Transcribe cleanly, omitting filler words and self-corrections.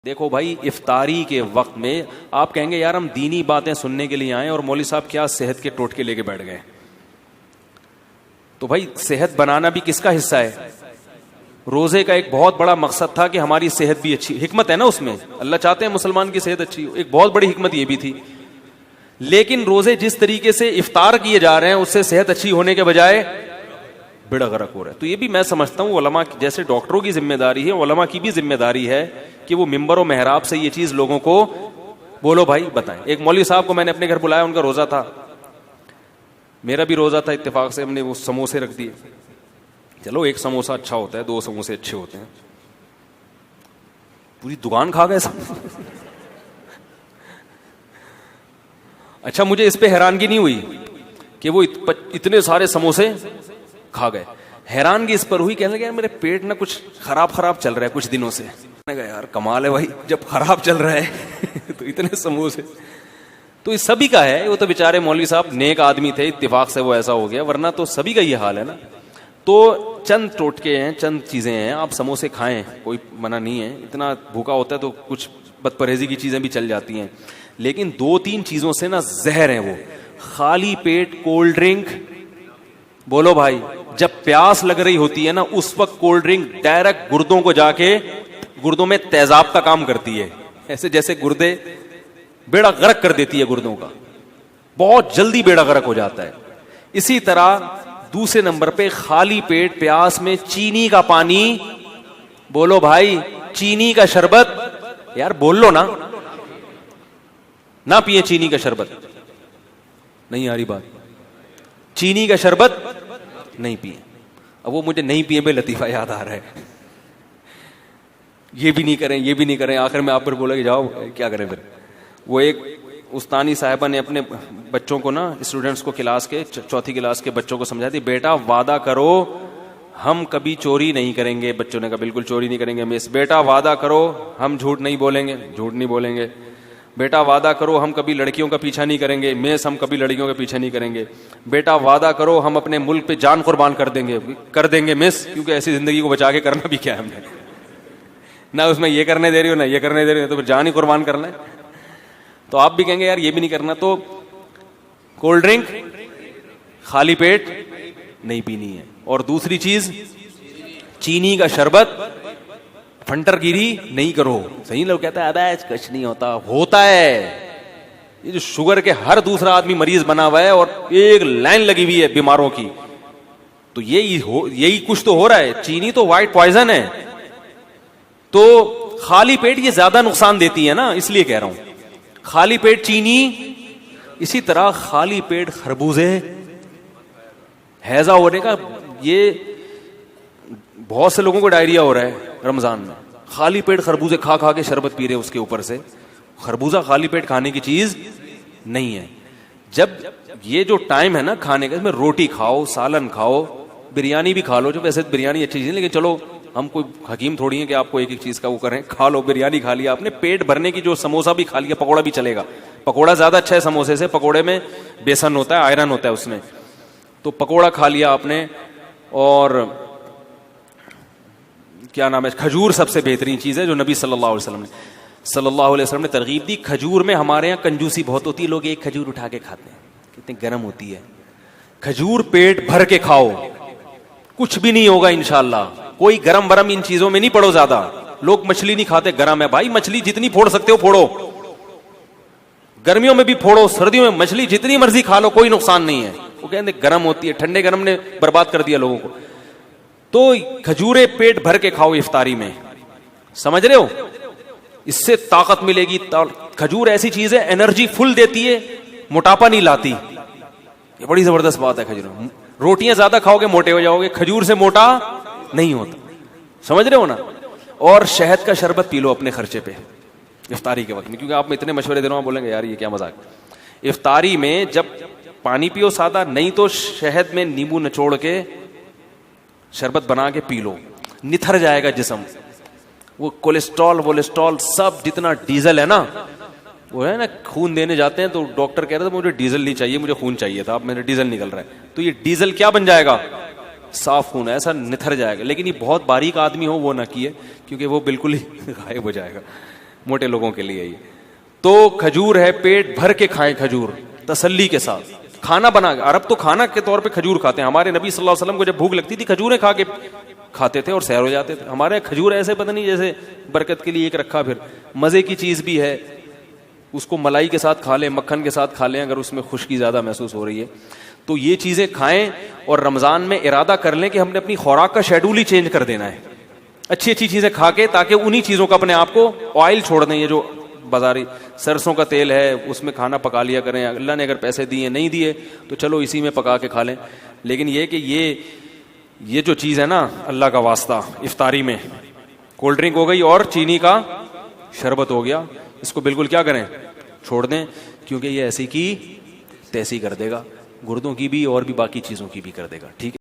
देखो भाई, इफ्तारी के वक्त में आप कहेंगे यार हम दीनी बातें सुनने के लिए आए और मौलवी साहब क्या सेहत के टोटके लेके बैठ गए। तो भाई सेहत बनाना भी किसका हिस्सा है? रोजे का एक बहुत बड़ा मकसद था कि हमारी सेहत भी अच्छी, हिकमत है ना उसमें, अल्लाह चाहते हैं मुसलमान की सेहत अच्छी हो, एक बहुत बड़ी हिकमत ये भी थी। लेकिन रोजे जिस तरीके से इफ्तार किए जा रहे हैं उससे सेहत अच्छी होने के बजाय बेड़ा गर्क हो रहा है। तो ये भी मैं समझता हूँ उलमा जैसे डॉक्टरों की जिम्मेदारी है, उलमा की भी जिम्मेदारी है कि वो मिंबर और मेहराब से ये चीज लोगों को बोलो भाई बताएं। एक मौलवी साहब को मैंने अपने घर बुलाया, उनका रोजा था, मेरा भी रोजा था, इत्तेफाक से हमने वो समोसे रख दिए। चलो एक समोसा अच्छा होता है, दो समोसे अच्छे होते हैं, पूरी दुकान खा गए सब। अच्छा, मुझे इस पे हैरानगी नहीं हुई कि वो इतने सारे समोसे खा गए, हैरानगी इस पर हुई, कहने लगे मेरे पेट ना कुछ खराब चल रहा है कुछ दिनों से। मैंने कहा यार कमाल है भाई, जब खराब चल रहा है तो इतने समोसे। तो इस सभी का है, वो तो बेचारे मौलवी साहब नेक आदमी थे, इत्तेफाक से वो ऐसा हो गया, वरना तो सभी का ये हाल है ना। तो चंद टोटके हैं, चंद चीजें हैं, आप समोसे खाएं, कोई मना नहीं है, इतना भूखा होता है तो कुछ बदपरहेजी की चीजें भी चल जाती हैं, लेकिन दो तीन चीजों से ना जहर है वो। खाली पेट कोल्ड ड्रिंक, बोलो भाई, जब प्यास लग रही होती है ना उस वक्त कोल्ड ड्रिंक डायरेक्ट गुर्दों को जाके गुर्दों में तेजाब का काम करती है, ऐसे जैसे गुर्दे बेड़ा गर्क कर देती है गुर्दों का, बहुत जल्दी बेड़ा गर्क हो जाता है। इसी तरह दूसरे नंबर पे खाली पेट प्यास में चीनी का पानी, बोलो भाई चीनी का शरबत, यार बोल लो ना पिए चीनी का शरबत, नहीं आ रही बात, चीनी का शरबत नहीं पिए। अब वो मुझे नहीं पिए पे लतीफा याद आ रहा है, ये भी नहीं करें ये भी नहीं करें, आखिर में आप पर बोला कि जाओ क्या करें फिर। वो एक उस्तानी साहिबा ने अपने बच्चों को ना, स्टूडेंट्स को, क्लास के चौथी क्लास के बच्चों को समझाती, बेटा वादा करो हम कभी चोरी नहीं करेंगे। बच्चों ने कहा बिल्कुल चोरी नहीं करेंगे मिस। बेटा वादा करो हम झूठ नहीं बोलेंगे, झूठ नहीं बोलेंगे। बेटा वादा करो हम कभी लड़कियों का पीछा नहीं करेंगे, मिस हम कभी लड़कियों का पीछा नहीं करेंगे। बेटा वादा करो हम अपने मुल्क पे जान कुर्बान कर देंगे मिस, क्योंकि ऐसी जिंदगी को बचा के करना भी क्या है हमने, ना उसमें ये करने दे रही हो ना ये करने दे रही हो, तो फिर जान ही कुर्बान करना है। तो आप भी कहेंगे यार ये भी नहीं करना, तो कोल्ड ड्रिंक खाली पेट नहीं पीनी है। और दूसरी चीज चीनी का शरबत, फंटरगिरी नहीं करो। सही लोग कहता है अबे कुछ नहीं होता है। ये जो शुगर के हर दूसरा आदमी मरीज बना हुआ है और एक लाइन लगी हुई है बीमारों की, तो यही कुछ तो हो रहा है। चीनी तो व्हाइट पॉइजन है, तो खाली पेट ये ज्यादा नुकसान देती है ना, इसलिए कह रहा हूं खाली पेट चीनी। इसी तरह खाली पेट खरबूजे, हैजा होने का, ये बहुत से लोगों को डायरिया हो रहा है रमजान में, खाली पेट खरबूजे खा खा के शरबत पी रहे उसके ऊपर से। खरबूजा खाली पेट खाने की चीज नहीं है। जब ये जो टाइम है ना खाने का, इसमें रोटी खाओ, सालन खाओ, बिरयानी भी खा लो, जो वैसे बिरयानी अच्छी चीज है, लेकिन चलो हम कोई हकीम थोड़ी है कि आपको एक एक चीज का वो करें, खा लो, बिरयानी खा लिया आपने, पेट भरने की, जो समोसा भी खा लिया, पकौड़ा भी चलेगा, पकौड़ा ज्यादा अच्छा है समोसे से, पकौड़े में बेसन होता है, आयरन होता है उसमें, तो पकौड़ा खा लिया आपने। और क्या नाम है, खजूर सबसे बेहतरीन चीज है जो नबी सल्लल्लाहु अलैहि वसल्लम ने तरगीब दी। खजूर में हमारे यहाँ कंजूसी बहुत होती है, लोग एक खजूर उठा के खाते हैं, कितनी गर्म होती है। खजूर पेट भर के खाओ, कुछ भी नहीं होगा इंशाल्लाह। कोई गरम वरम इन चीजों में नहीं पड़ो ज्यादा। लोग मछली नहीं खाते, गरम है भाई, मछली जितनी फोड़ सकते हो फोड़ो, गर्मियों में भी फोड़ो, सर्दियों में मछली जितनी मर्जी खा लो, कोई नुकसान नहीं है। वो कहते गर्म होती है, ठंडे गरम ने बर्बाद कर दिया लोगों को। तो खजूरें पेट भर के खाओ इफ्तारी में, समझ रहे हो, इससे ताकत मिलेगी। खजूर ऐसी चीज है एनर्जी फुल देती है, मोटापा नहीं लाती, ये बड़ी जबरदस्त बात है खजूर। रोटियां ज्यादा खाओगे मोटे हो जाओगे, खजूर से मोटा नहीं होता, समझ रहे हो ना। और शहद का शरबत पी लो अपने खर्चे पे इफ्तारी के वक्त में, क्योंकि आप इतने मशवरे दे रहे हो, बोलेंगे यार ये क्या मजाक। इफ्तारी में जब पानी पियो सादा, नहीं तो शहद में नींबू निचोड़ के शरबत बना के पी लो, निथर जाएगा जिस्म। वो कोलेस्ट्रॉल सब जितना डीजल है ना, वो है ना, खून देने जाते हैं तो डॉक्टर कह रहे थे मुझे डीजल नहीं चाहिए, मुझे खून चाहिए था, अब मेरा डीजल निकल रहा है, तो ये डीजल क्या बन जाएगा, साफ खून, ऐसा निथर जाएगा। लेकिन ये बहुत बारीक आदमी हो वो ना किए, क्योंकि वो बिल्कुल ही गायब हो जाएगा। मोटे लोगों के लिए ये। तो खजूर है, पेट भर के खाएं खजूर तसल्ली के साथ, खाना बना। अरब तो खाना के तौर पे खजूर खाते हैं। हमारे नबी सल्लल्लाहु अलैहि वसल्लम को जब भूख लगती थी खजूरें खा के खाते थे और सैर हो जाते थे। हमारे खजूर ऐसे पता नहीं जैसे बरकत के लिए एक रखा, फिर मजे की चीज भी है, उसको मलाई के साथ खा लें, मक्खन के साथ खा लें अगर उसमें खुश्की ज्यादा महसूस हो रही है तो ये चीजें खाएं। और रमजान में इरादा कर लें कि हमने अपनी खुराक का शेड्यूल ही चेंज कर देना है, अच्छी अच्छी चीजें खा के, ताकि उन्हीं चीजों का अपने आप को ऑयल छोड़ दें। ये जो बाजारी सरसों का तेल है उसमें खाना पका लिया करें, अल्लाह ने अगर पैसे दिए नहीं दिए तो चलो इसी में पका के खा लें। लेकिन ये कि ये जो चीज है ना, अल्लाह का वास्ता, इफ्तारी में कोल्ड ड्रिंक हो गई और चीनी का शरबत हो गया, इसको बिल्कुल क्या करें, छोड़ दें, क्योंकि ये ऐसी की तैसी कर देगा, गुर्दों की भी और भी बाकी चीजों की भी कर देगा। ठीक है।